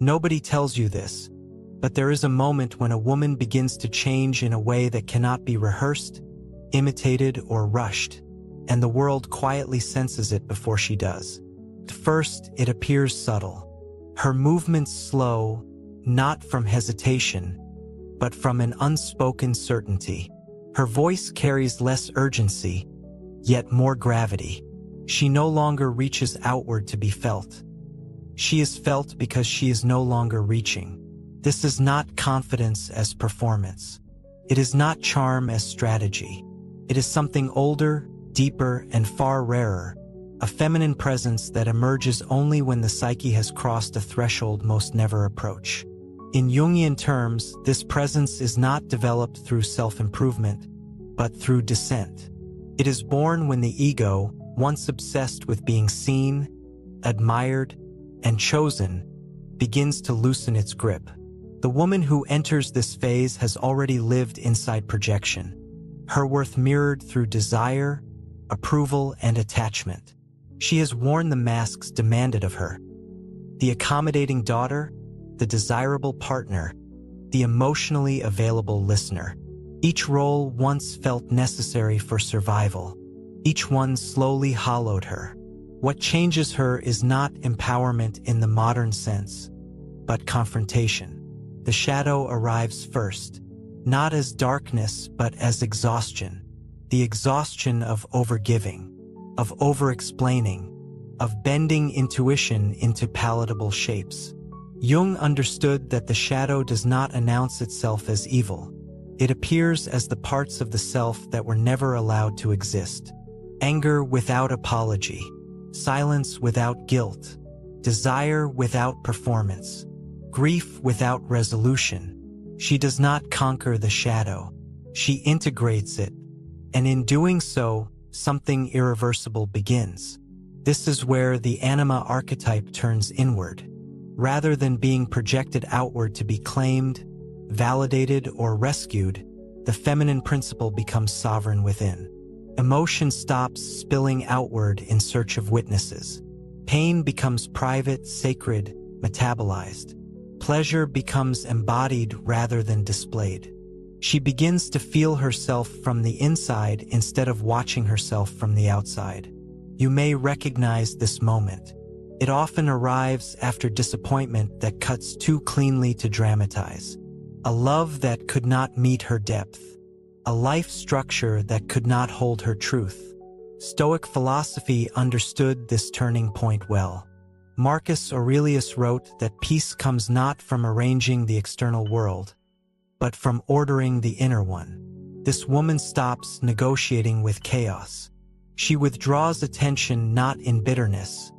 Nobody tells you this, but there is a moment when a woman begins to change in a way that cannot be rehearsed, imitated, or rushed, and the world quietly senses it before she does. First, it appears subtle. Her movements slow, not from hesitation, but from an unspoken certainty. Her voice carries less urgency, yet more gravity. She no longer reaches outward to be felt. She is felt because she is no longer reaching. This is not confidence as performance. It is not charm as strategy. It is something older, deeper, and far rarer, a feminine presence that emerges only when the psyche has crossed a threshold most never approach. In Jungian terms, this presence is not developed through self-improvement, but through descent. It is born when the ego, once obsessed with being seen, admired, and chosen, begins to loosen its grip. The woman who enters this phase has already lived inside projection, her worth mirrored through desire, approval, and attachment. She has worn the masks demanded of her: the accommodating daughter, the desirable partner, the emotionally available listener. Each role once felt necessary for survival. Each one slowly hollowed her. What changes her is not empowerment in the modern sense, but confrontation. The shadow arrives first, not as darkness but as exhaustion. The exhaustion of overgiving, of over-explaining, of bending intuition into palatable shapes. Jung understood that the shadow does not announce itself as evil. It appears as the parts of the self that were never allowed to exist. Anger without apology, silence without guilt, desire without performance, grief without resolution. She does not conquer the shadow. She integrates it, and in doing so, something irreversible begins. This is where the anima archetype turns inward. Rather than being projected outward to be claimed, validated, or rescued, the feminine principle becomes sovereign within. Emotion stops spilling outward in search of witnesses. Pain becomes private, sacred, metabolized. Pleasure becomes embodied rather than displayed. She begins to feel herself from the inside instead of watching herself from the outside. You may recognize this moment. It often arrives after disappointment that cuts too cleanly to dramatize. A love that could not meet her depth. A life structure that could not hold her truth. Stoic philosophy understood this turning point well. Marcus Aurelius wrote that peace comes not from arranging the external world, but from ordering the inner one. This woman stops negotiating with chaos. She withdraws attention not in bitterness,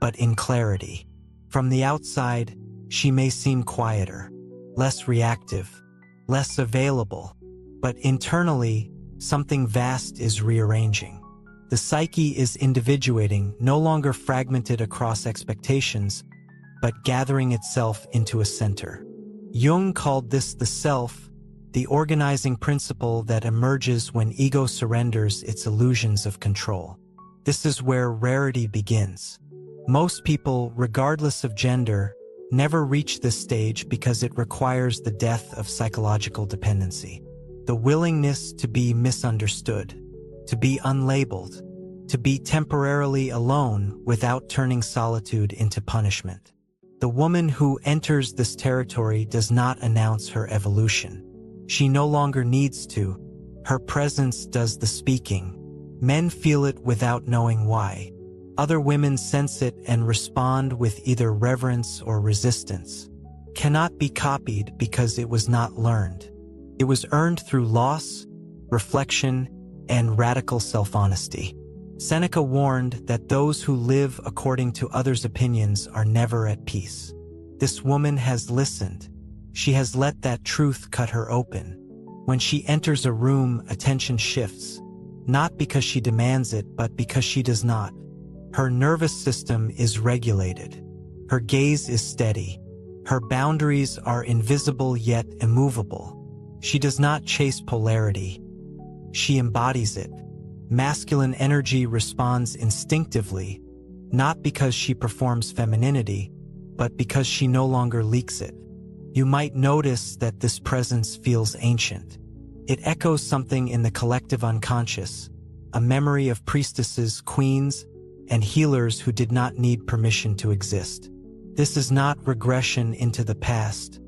but in clarity. From the outside, she may seem quieter, less reactive, less available, but internally, something vast is rearranging. The psyche is individuating, no longer fragmented across expectations, but gathering itself into a center. Jung called this the self, the organizing principle that emerges when ego surrenders its illusions of control. This is where rarity begins. Most people, regardless of gender, never reach this stage because it requires the death of psychological dependency. The willingness to be misunderstood, to be unlabeled, to be temporarily alone without turning solitude into punishment. The woman who enters this territory does not announce her evolution. She no longer needs to. Her presence does the speaking. Men feel it without knowing why. Other women sense it and respond with either reverence or resistance. Cannot be copied because it was not learned. It was earned through loss, reflection, and radical self-honesty. Seneca warned that those who live according to others' opinions are never at peace. This woman has listened. She has let that truth cut her open. When she enters a room, attention shifts, not because she demands it, but because she does not. Her nervous system is regulated. Her gaze is steady. Her boundaries are invisible yet immovable. She does not chase polarity. She embodies it. Masculine energy responds instinctively, not because she performs femininity, but because she no longer leaks it. You might notice that this presence feels ancient. It echoes something in the collective unconscious, a memory of priestesses, queens, and healers who did not need permission to exist. This is not regression into the past,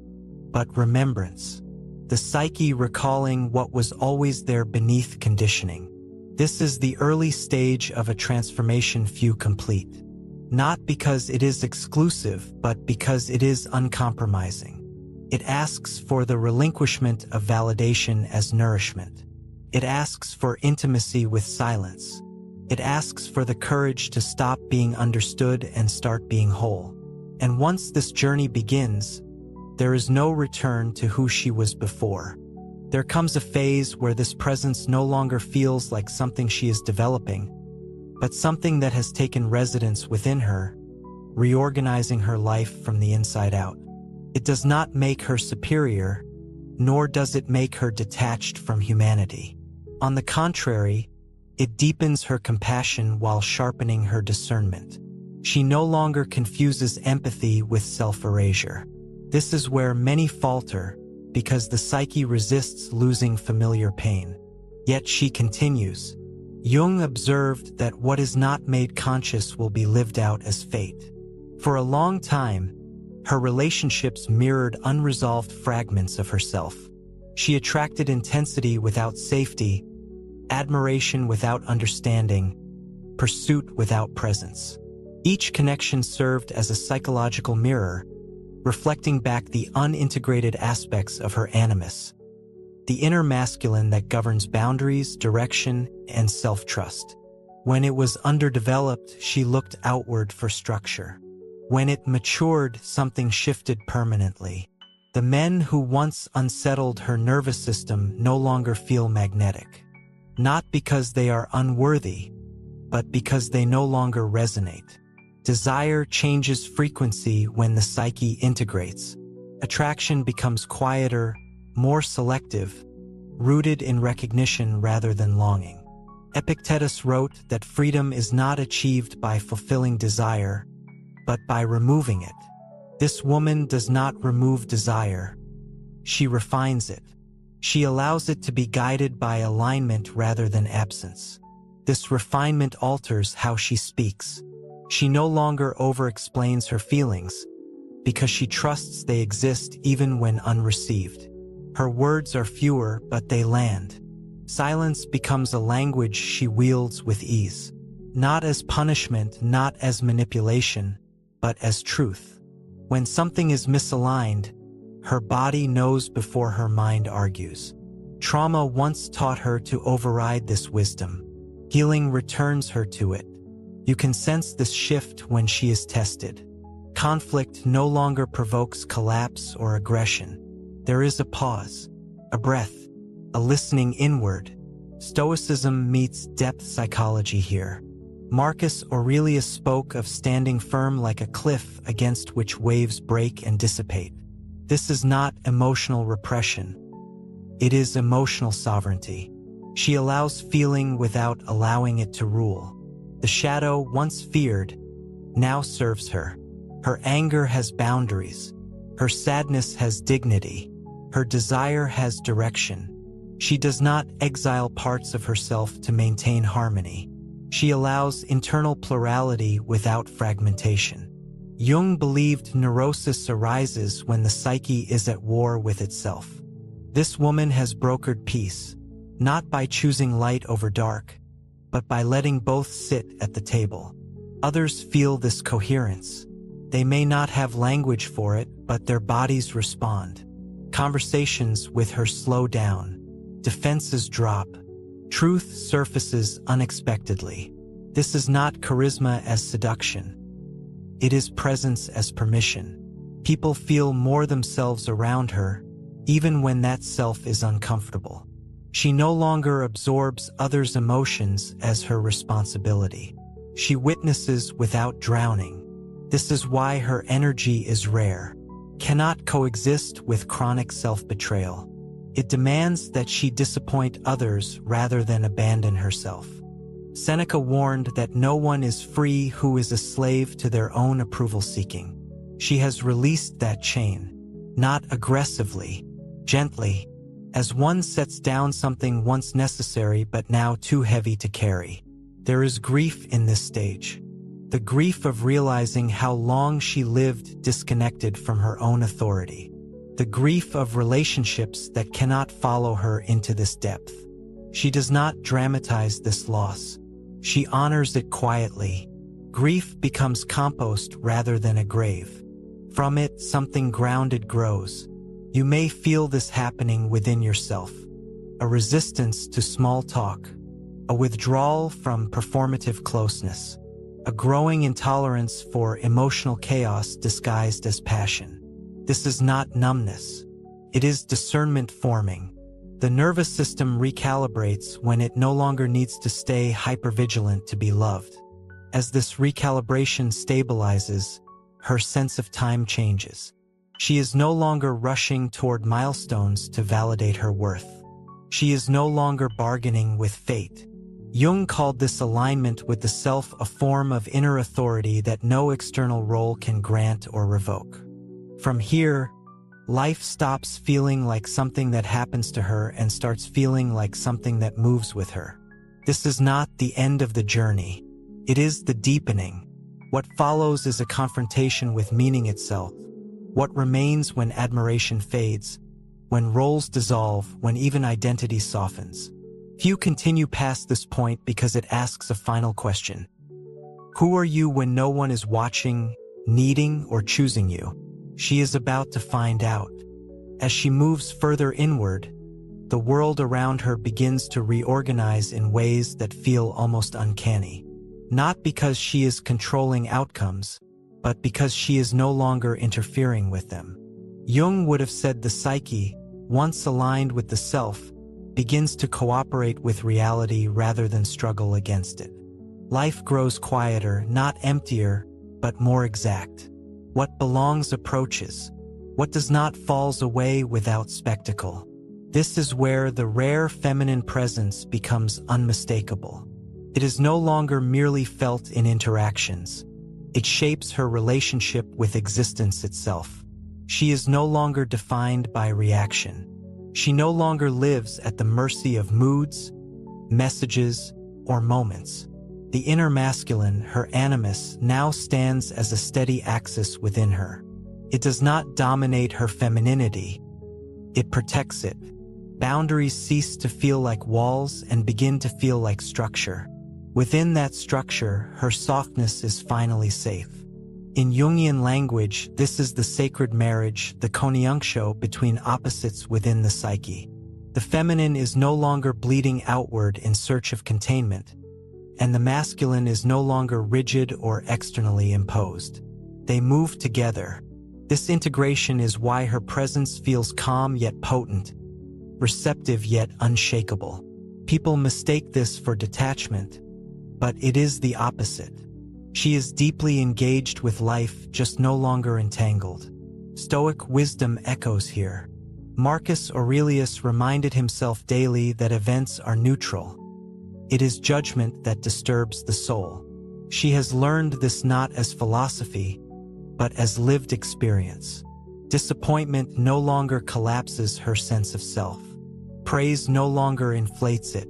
but remembrance. The psyche recalling what was always there beneath conditioning. This is the early stage of a transformation few complete. Not because it is exclusive, but because it is uncompromising. It asks for the relinquishment of validation as nourishment. It asks for intimacy with silence. It asks for the courage to stop being understood and start being whole. And once this journey begins, there is no return to who she was before. There comes a phase where this presence no longer feels like something she is developing, but something that has taken residence within her, reorganizing her life from the inside out. It does not make her superior, nor does it make her detached from humanity. On the contrary, it deepens her compassion while sharpening her discernment. She no longer confuses empathy with self-erasure. This is where many falter, because the psyche resists losing familiar pain. Yet she continues. Jung observed that what is not made conscious will be lived out as fate. For a long time, her relationships mirrored unresolved fragments of herself. She attracted intensity without safety, admiration without understanding, pursuit without presence. Each connection served as a psychological mirror, reflecting back the unintegrated aspects of her animus, the inner masculine that governs boundaries, direction, and self-trust. When it was underdeveloped, she looked outward for structure. When it matured, something shifted permanently. The men who once unsettled her nervous system no longer feel magnetic. Not because they are unworthy, but because they no longer resonate. Desire changes frequency when the psyche integrates. Attraction becomes quieter, more selective, rooted in recognition rather than longing. Epictetus wrote that freedom is not achieved by fulfilling desire, but by removing it. This woman does not remove desire. She refines it. She allows it to be guided by alignment rather than absence. This refinement alters how she speaks. She no longer over-explains her feelings, because she trusts they exist even when unreceived. Her words are fewer, but they land. Silence becomes a language she wields with ease. Not as punishment, not as manipulation, but as truth. When something is misaligned, her body knows before her mind argues. Trauma once taught her to override this wisdom. Healing returns her to it. You can sense this shift when she is tested. Conflict no longer provokes collapse or aggression. There is a pause, a breath, a listening inward. Stoicism meets depth psychology here. Marcus Aurelius spoke of standing firm like a cliff against which waves break and dissipate. This is not emotional repression. It is emotional sovereignty. She allows feeling without allowing it to rule. The shadow, once feared, now serves her. Her anger has boundaries. Her sadness has dignity. Her desire has direction. She does not exile parts of herself to maintain harmony. She allows internal plurality without fragmentation. Jung believed neurosis arises when the psyche is at war with itself. This woman has brokered peace, not by choosing light over dark, but by letting both sit at the table. Others feel this coherence. They may not have language for it, but their bodies respond. Conversations with her slow down. Defenses drop. Truth surfaces unexpectedly. This is not charisma as seduction. It is presence as permission. People feel more themselves around her, even when that self is uncomfortable. She no longer absorbs others' emotions as her responsibility. She witnesses without drowning. This is why her energy is rare, cannot coexist with chronic self-betrayal. It demands that she disappoint others rather than abandon herself. Seneca warned that no one is free who is a slave to their own approval-seeking. She has released that chain, not aggressively, gently, as one sets down something once necessary but now too heavy to carry. There is grief in this stage. The grief of realizing how long she lived disconnected from her own authority. The grief of relationships that cannot follow her into this depth. She does not dramatize this loss. She honors it quietly. Grief becomes compost rather than a grave. From it, something grounded grows. You may feel this happening within yourself. A resistance to small talk. A withdrawal from performative closeness. A growing intolerance for emotional chaos disguised as passion. This is not numbness. It is discernment forming. The nervous system recalibrates when it no longer needs to stay hypervigilant to be loved. As this recalibration stabilizes, her sense of time changes. She is no longer rushing toward milestones to validate her worth. She is no longer bargaining with fate. Jung called this alignment with the self a form of inner authority that no external role can grant or revoke. From here, life stops feeling like something that happens to her and starts feeling like something that moves with her. This is not the end of the journey. It is the deepening. What follows is a confrontation with meaning itself. What remains when admiration fades, when roles dissolve, when even identity softens. Few continue past this point because it asks a final question. Who are you when no one is watching, needing, or choosing you? She is about to find out. As she moves further inward, the world around her begins to reorganize in ways that feel almost uncanny. Not because she is controlling outcomes, but because she is no longer interfering with them. Jung would have said the psyche, once aligned with the self, begins to cooperate with reality rather than struggle against it. Life grows quieter, not emptier, but more exact. What belongs approaches. What does not falls away without spectacle. This is where the rare feminine presence becomes unmistakable. It is no longer merely felt in interactions. It shapes her relationship with existence itself. She is no longer defined by reaction. She no longer lives at the mercy of moods, messages, or moments. The inner masculine, her animus, now stands as a steady axis within her. It does not dominate her femininity. It protects it. Boundaries cease to feel like walls and begin to feel like structure. Within that structure, her softness is finally safe. In Jungian language, this is the sacred marriage, the conjunction between opposites within the psyche. The feminine is no longer bleeding outward in search of containment, and the masculine is no longer rigid or externally imposed. They move together. This integration is why her presence feels calm yet potent, receptive yet unshakable. People mistake this for detachment, but it is the opposite. She is deeply engaged with life, just no longer entangled. Stoic wisdom echoes here. Marcus Aurelius reminded himself daily that events are neutral. It is judgment that disturbs the soul. She has learned this not as philosophy, but as lived experience. Disappointment no longer collapses her sense of self. Praise no longer inflates it.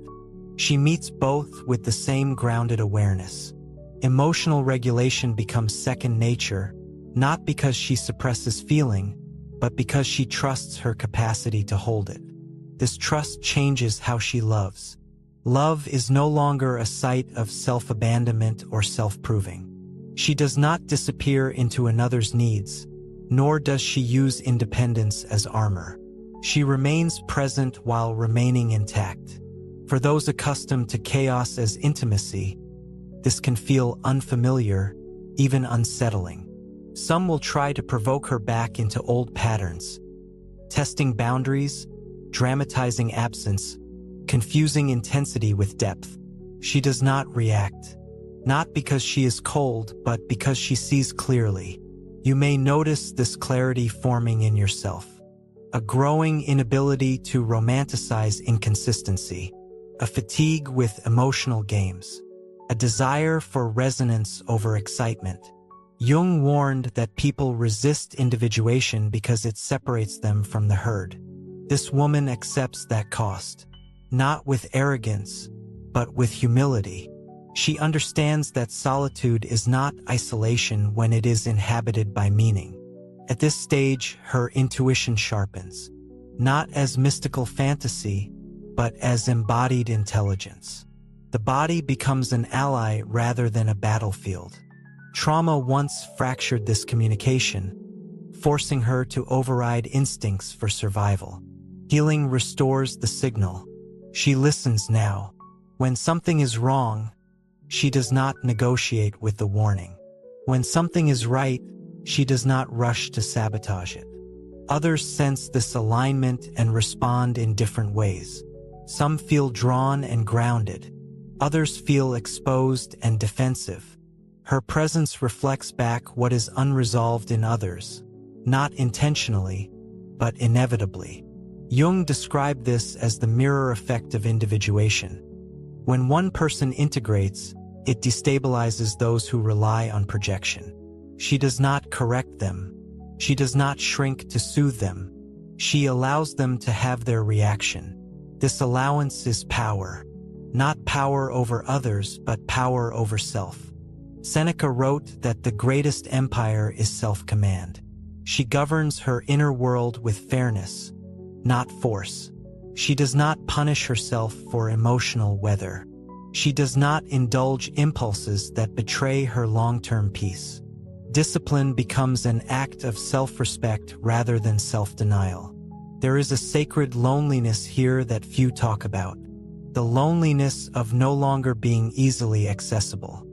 She meets both with the same grounded awareness. Emotional regulation becomes second nature, not because she suppresses feeling, but because she trusts her capacity to hold it. This trust changes how she loves. Love is no longer a site of self-abandonment or self-proving. She does not disappear into another's needs, nor does she use independence as armor. She remains present while remaining intact. For those accustomed to chaos as intimacy, this can feel unfamiliar, even unsettling. Some will try to provoke her back into old patterns, testing boundaries, dramatizing absence, confusing intensity with depth. She does not react, not because she is cold, but because she sees clearly. You may notice this clarity forming in yourself. A growing inability to romanticize inconsistency, a fatigue with emotional games, a desire for resonance over excitement. Jung warned that people resist individuation because it separates them from the herd. This woman accepts that cost, not with arrogance, but with humility. She understands that solitude is not isolation when it is inhabited by meaning. At this stage, her intuition sharpens, not as mystical fantasy, but as embodied intelligence. The body becomes an ally rather than a battlefield. Trauma once fractured this communication, forcing her to override instincts for survival. Healing restores the signal. She listens now. When something is wrong, she does not negotiate with the warning. When something is right, she does not rush to sabotage it. Others sense this alignment and respond in different ways. Some feel drawn and grounded. Others feel exposed and defensive. Her presence reflects back what is unresolved in others, not intentionally, but inevitably. Jung described this as the mirror effect of individuation. When one person integrates, it destabilizes those who rely on projection. She does not correct them. She does not shrink to soothe them. She allows them to have their reaction. This allowance is power. Not power over others, but power over self. Seneca wrote that the greatest empire is self-command. She governs her inner world with fairness, not force. She does not punish herself for emotional weather. She does not indulge impulses that betray her long-term peace. Discipline becomes an act of self-respect rather than self-denial. There is a sacred loneliness here that few talk about. The loneliness of no longer being easily accessible,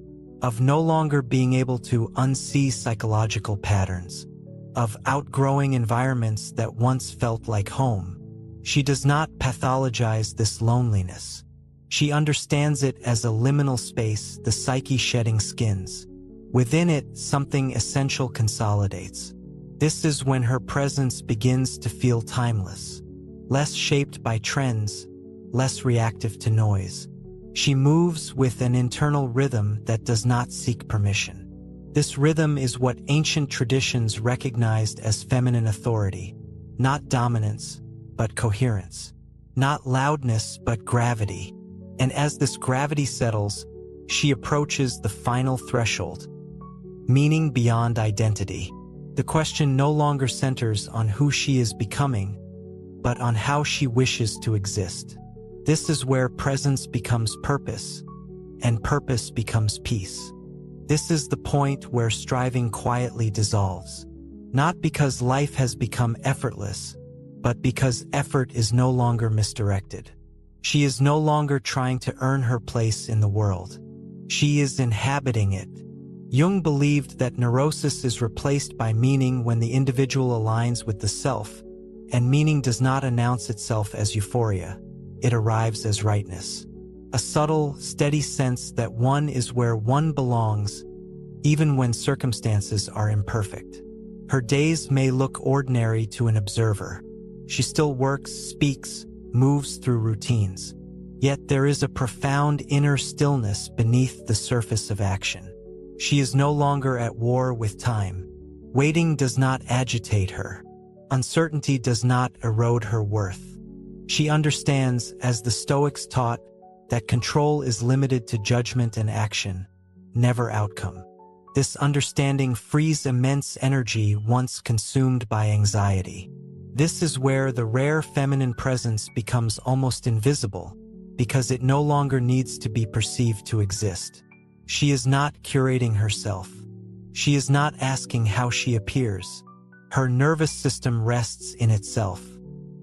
of no longer being able to unsee psychological patterns, of outgrowing environments that once felt like home. She does not pathologize this loneliness. She understands it as a liminal space, the psyche shedding skins. Within it, something essential consolidates. This is when her presence begins to feel timeless, less shaped by trends, less reactive to noise. She moves with an internal rhythm that does not seek permission. This rhythm is what ancient traditions recognized as feminine authority, not dominance, but coherence, not loudness, but gravity. And as this gravity settles, she approaches the final threshold, meaning beyond identity. The question no longer centers on who she is becoming, but on how she wishes to exist. This is where presence becomes purpose, and purpose becomes peace. This is the point where striving quietly dissolves, not because life has become effortless, but because effort is no longer misdirected. She is no longer trying to earn her place in the world. She is inhabiting it. Jung believed that neurosis is replaced by meaning when the individual aligns with the self, and meaning does not announce itself as euphoria. It arrives as rightness. A subtle, steady sense that one is where one belongs, even when circumstances are imperfect. Her days may look ordinary to an observer. She still works, speaks, moves through routines. Yet there is a profound inner stillness beneath the surface of action. She is no longer at war with time. Waiting does not agitate her. Uncertainty does not erode her worth. She understands, as the Stoics taught, that control is limited to judgment and action, never outcome. This understanding frees immense energy once consumed by anxiety. This is where the rare feminine presence becomes almost invisible, because it no longer needs to be perceived to exist. She is not curating herself. She is not asking how she appears. Her nervous system rests in itself.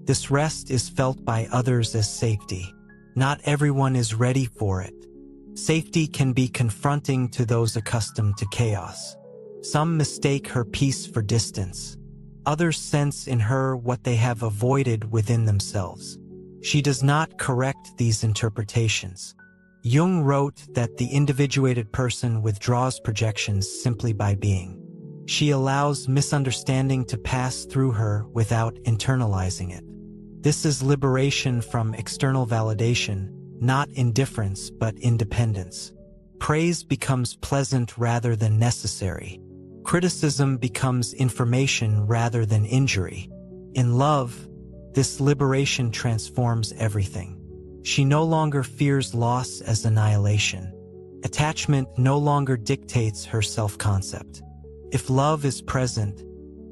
This rest is felt by others as safety. Not everyone is ready for it. Safety can be confronting to those accustomed to chaos. Some mistake her peace for distance. Others sense in her what they have avoided within themselves. She does not correct these interpretations. Jung wrote that the individuated person withdraws projections simply by being. She allows misunderstanding to pass through her without internalizing it. This is liberation from external validation, not indifference but independence. Praise becomes pleasant rather than necessary. Criticism becomes information rather than injury. In love, this liberation transforms everything. She no longer fears loss as annihilation. Attachment no longer dictates her self-concept. If love is present,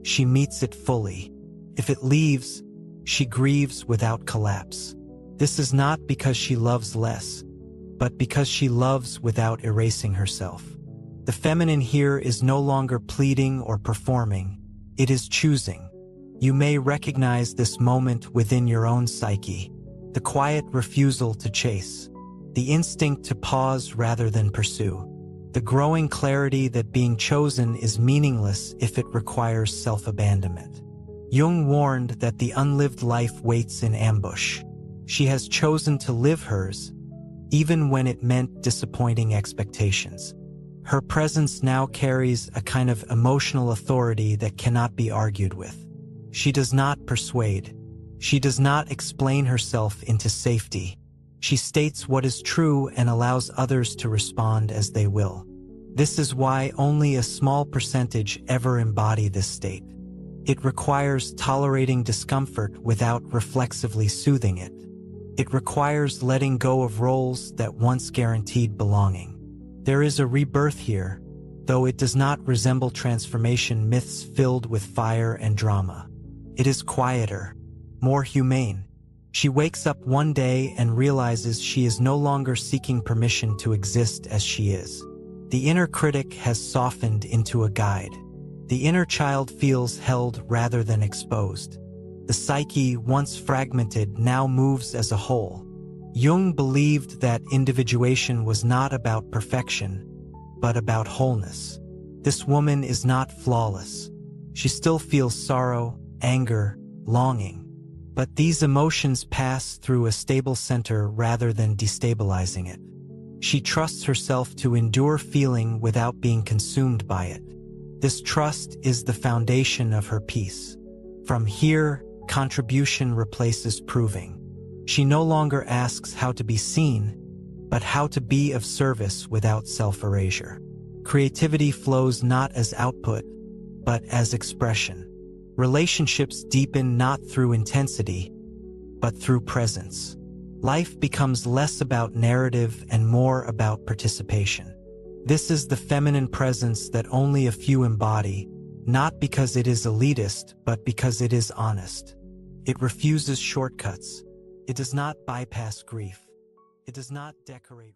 she meets it fully. If it leaves, she grieves without collapse. This is not because she loves less, but because she loves without erasing herself. The feminine here is no longer pleading or performing, it is choosing. You may recognize this moment within your own psyche. The quiet refusal to chase. The instinct to pause rather than pursue. The growing clarity that being chosen is meaningless if it requires self-abandonment. Jung warned that the unlived life waits in ambush. She has chosen to live hers, even when it meant disappointing expectations. Her presence now carries a kind of emotional authority that cannot be argued with. She does not persuade. She does not explain herself into safety. She states what is true and allows others to respond as they will. This is why only a small percentage ever embody this state. It requires tolerating discomfort without reflexively soothing it. It requires letting go of roles that once guaranteed belonging. There is a rebirth here, though it does not resemble transformation myths filled with fire and drama. It is quieter, more humane. She wakes up one day and realizes she is no longer seeking permission to exist as she is. The inner critic has softened into a guide. The inner child feels held rather than exposed. The psyche, once fragmented, now moves as a whole. Jung believed that individuation was not about perfection, but about wholeness. This woman is not flawless. She still feels sorrow, anger, longing. But these emotions pass through a stable center rather than destabilizing it. She trusts herself to endure feeling without being consumed by it. This trust is the foundation of her peace. From here, contribution replaces proving. She no longer asks how to be seen, but how to be of service without self-erasure. Creativity flows not as output, but as expression. Relationships deepen not through intensity, but through presence. Life becomes less about narrative and more about participation. This is the feminine presence that only a few embody, not because it is elitist, but because it is honest. It refuses shortcuts. It does not bypass grief. It does not decorate